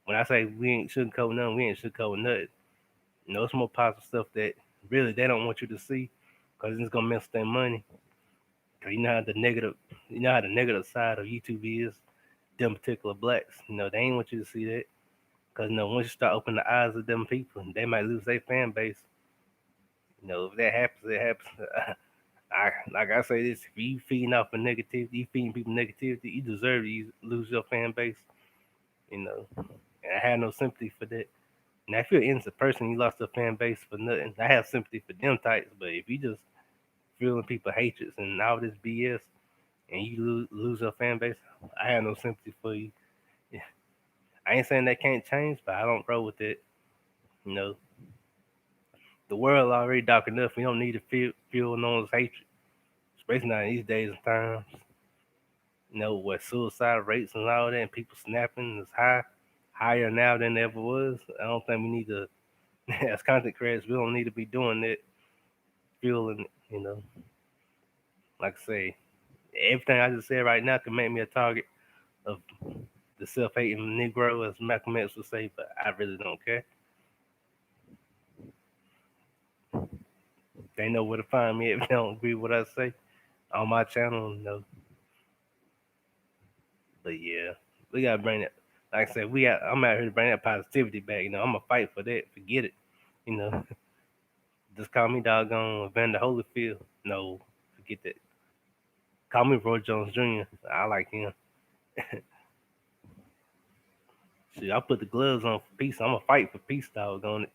When I say we ain't sugarcoat nothing, we ain't sugarcoat nothing. It's more positive stuff that really they don't want you to see, because it's gonna mess their money. Cause you know how the negative side of YouTube is. Them particular blacks, they ain't want you to see that. Cause once you start opening the eyes of them people, they might lose their fan base. If that happens, it happens. Like I say this: if you feeding off of negativity, you feeding people negativity, you deserve to lose your fan base. And I have no sympathy for that. Now, if you're an innocent person, you lost your fan base for nothing. I have sympathy for them types, but if you just feeling people hatreds and all this BS, and you lose your fan base, I have no sympathy for you. Yeah. I ain't saying that can't change, but I don't roll with it. You know, the world already dark enough. We don't need to fuel no one's hatred, especially not in these days and times. With suicide rates and all that, and people snapping is higher now than it ever was. I don't think we need to, as content creators, we don't need to be doing that, fueling, like I say, everything I just said right now can make me a target of the self-hating Negro, as Malcolm X would say, but I really don't care. They know where to find me if they don't agree with what I say on my channel, But yeah, we gotta bring that. Like I said, I'm out here to bring that positivity back. I'm gonna fight for that. Forget it. You know, just call me doggone Evander Holyfield. No, forget that. Call me Roy Jones Jr. I like him. See, I put the gloves on for peace. I'm gonna fight for peace, doggone it.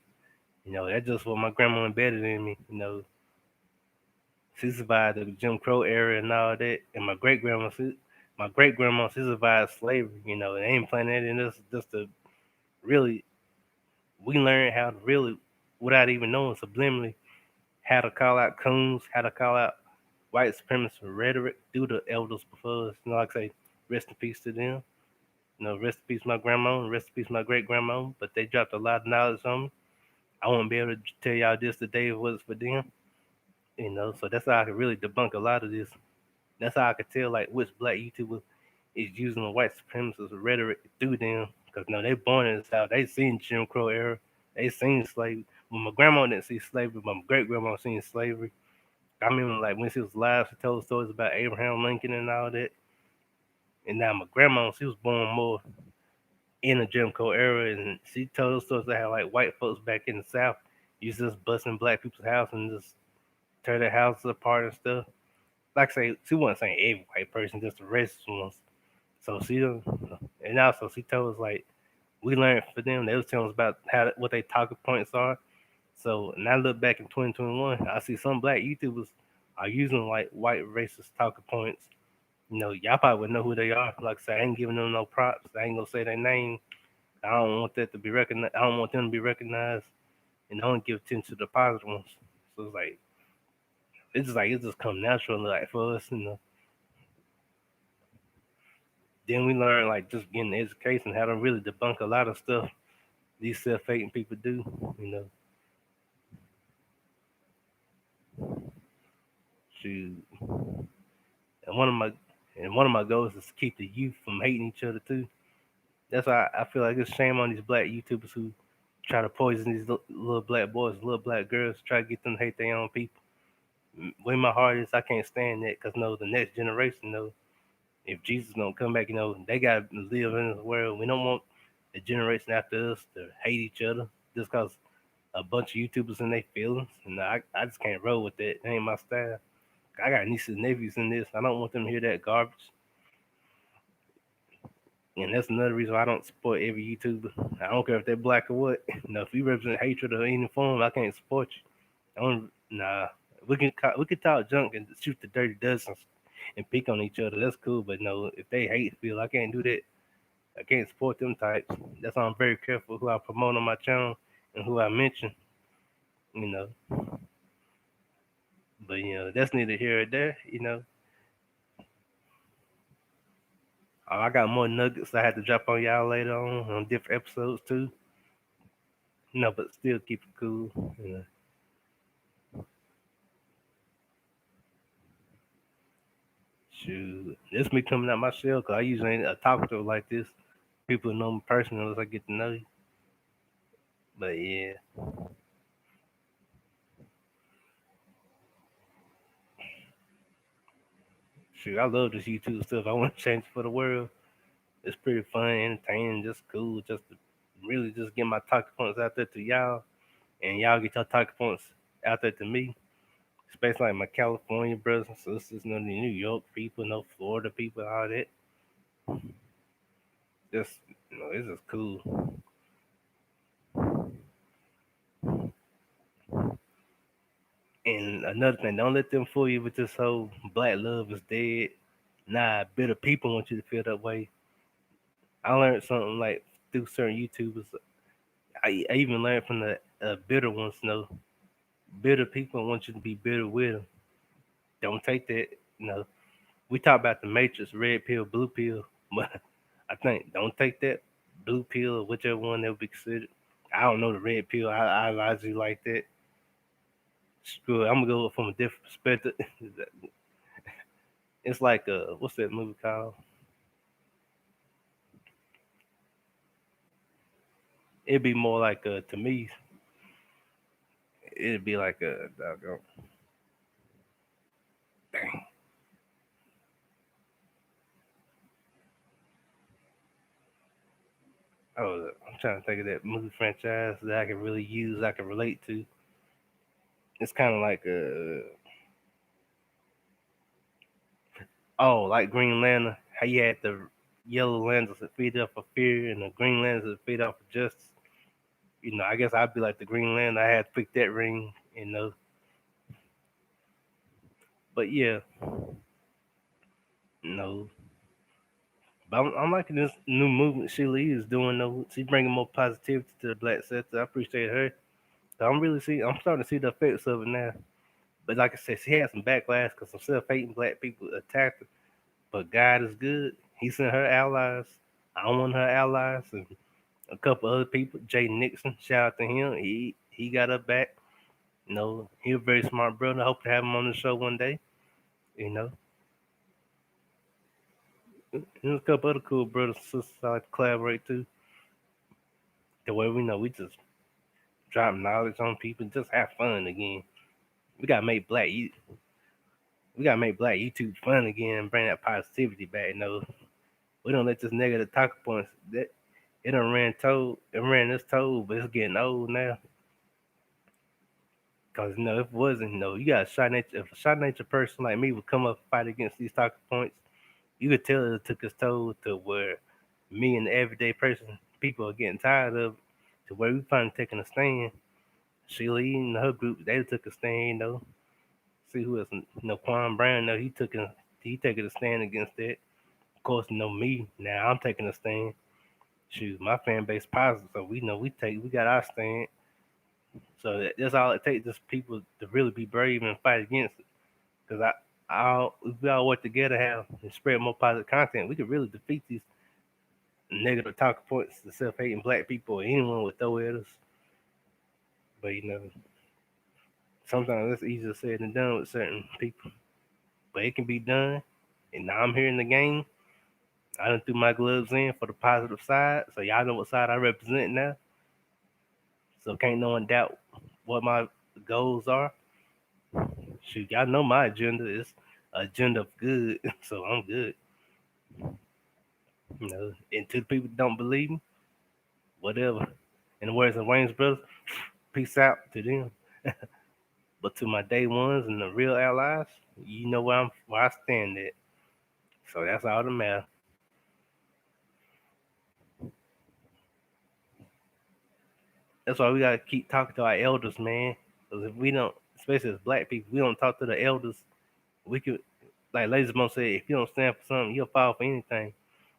That's just what my grandma embedded in me. She survived the Jim Crow era and all that, and my great grandma, she survived slavery. They ain't planning that in us just to really. We learned how to really, without even knowing subliminally, how to call out coons, how to call out white supremacist rhetoric through the elders before us. Like I say, rest in peace to them. Rest in peace my grandma, rest in peace my great grandma. But they dropped a lot of knowledge on me. I won't be able to tell y'all this today if it was for them. So that's how I could really debunk a lot of this. That's how I could tell like which black YouTuber is using the white supremacist rhetoric through them. Because they born in the South. They seen Jim Crow era. They seen slavery. Well, my grandma didn't see slavery, but my great grandma seen slavery. I remember like when she was alive, she told stories about Abraham Lincoln and all that. And now my grandma, she was born more in the Jim Crow era, and she told stories about how like white folks back in the South used to just busting black people's house and just tear their houses apart and stuff. Like I say, she wasn't saying every white person, just the racist ones. So and also she told us like we learned for them. They was telling us about what their talking points are. So, and I look back in 2021, I see some black YouTubers are using like white racist talking points. Y'all probably would know who they are. Like I said, I ain't giving them no props. I ain't gonna say their name. I don't want that to be recognized. I don't want them to be recognized, and I don't give attention to the positive ones. So it's just come natural like for us. Then we learn like just getting education how to really debunk a lot of stuff these self-hating people do. You know, shoot. And one of my goals is to keep the youth from hating each other too. That's why I feel like it's shame on these black YouTubers who try to poison these little black boys, little black girls, try to get them to hate their own people. Where my heart is, I can't stand that because the next generation, if Jesus don't come back, they gotta live in this world. We don't want the generation after us to hate each other just because a bunch of YouTubers in their feelings, and I just can't roll with that. That ain't my style. I got nieces and nephews in this. I don't want them to hear that garbage. And that's another reason why I don't support every YouTuber. I don't care if they're black or what. If you represent hatred or any form, I can't support you. I don't, nah. We can talk junk and shoot the dirty dozens and pick on each other. That's cool, but no, if they hate feel, I can't do that. I can't support them types. That's why I'm very careful who I promote on my channel and who I mention. You know, but that's neither here or there. I got more nuggets I had to drop on y'all later on different episodes too. But still keep it cool. Shoot, this me coming out my shell because I usually ain't a talkative like this. People know me personally unless I get to know you. But yeah, shoot, I love this YouTube stuff. I want to change it for the world. It's pretty fun, entertaining, just cool, just to really just get my talking points out there to y'all, and y'all get your talking points out there to me. Especially like my California brothers and sisters, the New York people, Florida people, all that. Just it's just cool. And another thing, don't let them fool you with this whole black love is dead. Nah, bitter people want you to feel that way. I learned something like through certain YouTubers. I even learned from the bitter ones. Bitter people want you to be bitter with them. Don't take that. We talk about the matrix, red pill, blue pill, but I think don't take that blue pill or whichever one that would be considered. I don't know the red pill. I largely like that. Screw it. I'm gonna go from a different perspective. It's like what's that movie called? It'd be more like to me. It'd be like a doggone. Dang. Oh, I'm trying to think of that movie franchise that I can really use. I can relate to. It's kind of like like Green Lantern. How you had the yellow lanterns that feed off of fear and the green lanterns that feed off of justice. I guess I'd be like the Green Lantern. I had to pick that ring. But yeah, no. But I'm liking this new movement Sheila E. is doing. Though she's bringing more positivity to the black sector. I appreciate her. So I'm starting to see the effects of it now. But like I said, she had some backlash because some self-hating black people attacked her. But God is good. He sent her allies. I want her allies and a couple other people. Jay Nixon, shout out to him. He got her back. He's a very smart brother. I hope to have him on the show one day. You know, There's a couple other cool brothers and sisters I like to collaborate too. The way we just drop knowledge on people, just have fun again. We gotta make black we gotta make black YouTube fun again and bring that positivity back. We don't let this negative talking points that it ran this told, but it's getting old now. Cause if it wasn't, you got a shot nature. If a shot nature person like me would come up and fight against these talking points, you could tell it took its toll to where me and the everyday person, people are getting tired of it, to where we finally taking a stand. Sheila E. and her group, they took a stand. See who else? Quan Brown. No, he taking a stand against that. Of course, me now. I'm taking a stand. Shoot, my fan base positive, so we know we got our stand. So that's all it takes, just people to really be brave and fight against it. Because if we all work together, have and spread more positive content, we could really defeat these negative talking points, the self-hating black people, or anyone would throw at us. But sometimes it's easier said than done with certain people. But it can be done. And now I'm here in the game. I done threw my gloves in for the positive side, so y'all know what side I represent now. So can't no one doubt what my goals are. Shoot, y'all know my agenda is agenda of good, so I'm good. And to the people that don't believe me, whatever. In the words of Wayne's brothers, peace out to them. But to my day ones and the real allies, you know where I stand at. So that's all that matters. That's why we gotta keep talking to our elders, man. Because if we don't, especially as black people, we don't talk to the elders, we could, like Lazy Bone said, if you don't stand for something, you'll fall for anything.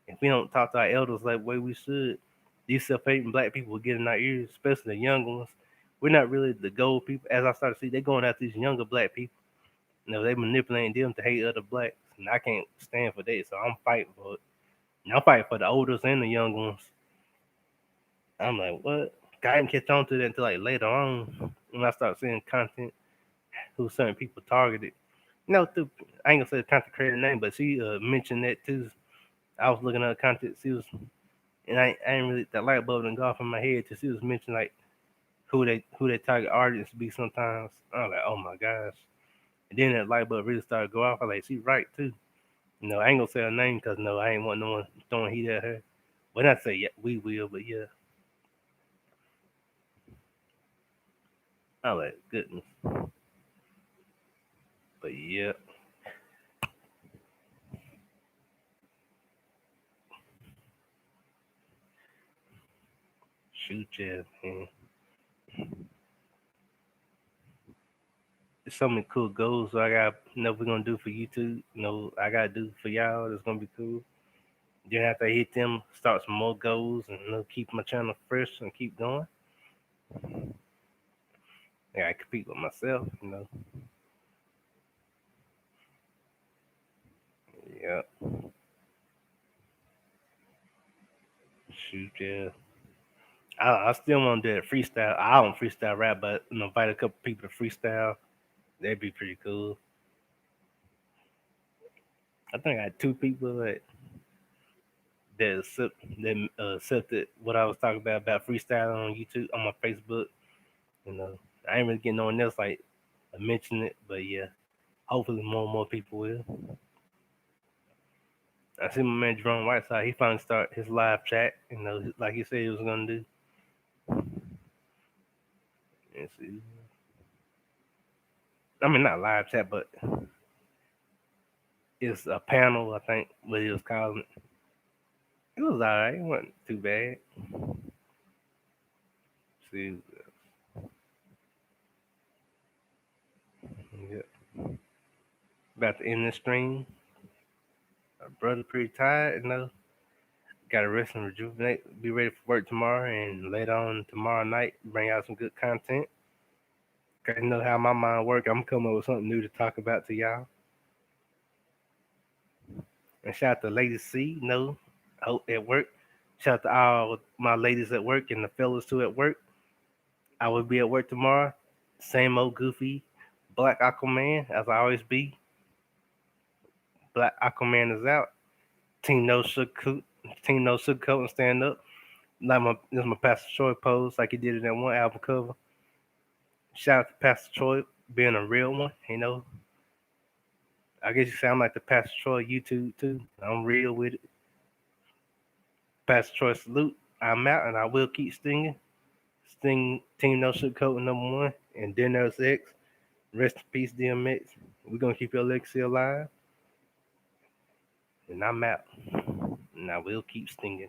If we don't talk to our elders like the way we should, these self-hating black people will get in our ears, especially the younger ones. We're not really the gold people. As I start to see, they're going after these younger black people. You know, they manipulating them to hate other blacks, and I can't stand for that. So I'm fighting for it. And I'm fighting for the oldest and the young ones. I'm like, what? I didn't catch on to that until like later on when I start seeing content who certain people targeted. You know, through, I ain't gonna say the content creator name, but she mentioned that too. I was looking at her content. She was, and I ain't really that light bulb didn't go off in my head till she was mentioning like who they target audience be sometimes. I was like, oh my gosh. And then that light bulb really started to go off. I was like, she right too. You know, I ain't gonna say her name because no, I ain't want no one throwing heat at her. But not say yeah, we will, but yeah. I was like, goodness. But yeah, shoot yeah, man. There's so many cool goals I got know we're gonna do for YouTube. You know, I gotta do for y'all. That's gonna be cool. Then after I hit them, start some more goals and keep my channel fresh and keep going. Yeah, I compete with myself. Yeah, shoot yeah. I still want to do that freestyle. I don't freestyle rap, but invite a couple people to freestyle. That'd be pretty cool. I think I had two people that accepted what I was talking about freestyling on YouTube on my Facebook. You know, I ain't really getting no one else like mention it, but yeah, hopefully more and more people will. I see my man Jerome Whiteside. He finally start his live chat. You know, like he said he was gonna do. And see, I mean not live chat, but it's a panel. I think what he was calling it. It was alright. It wasn't too bad. See, yeah. About to end the stream. My brother pretty tired. Got to rest and rejuvenate. Be ready for work tomorrow, and later on tomorrow night, bring out some good content. Cause you know how my mind work. I'm coming up with something new to talk about to y'all. And shout out to Lady C. Out at work. Shout out to all my ladies at work and the fellas too at work. I will be at work tomorrow. Same old goofy Black Aquaman as I always be. Black Aquaman is out. Team No Sugarcoat. Team No Sugarcoat and stand up. Like this is my Pastor Troy pose, like he did in that one album cover. Shout out to Pastor Troy being a real one. I guess you sound like the Pastor Troy YouTube too. I'm real with it. Pastor Troy salute. I'm out and I will keep stinging. Sting Team No Sugarcoat #1 and then there's X. Rest in peace, DMX. We're gonna keep your legacy alive. And I'm out. And I will keep stinging.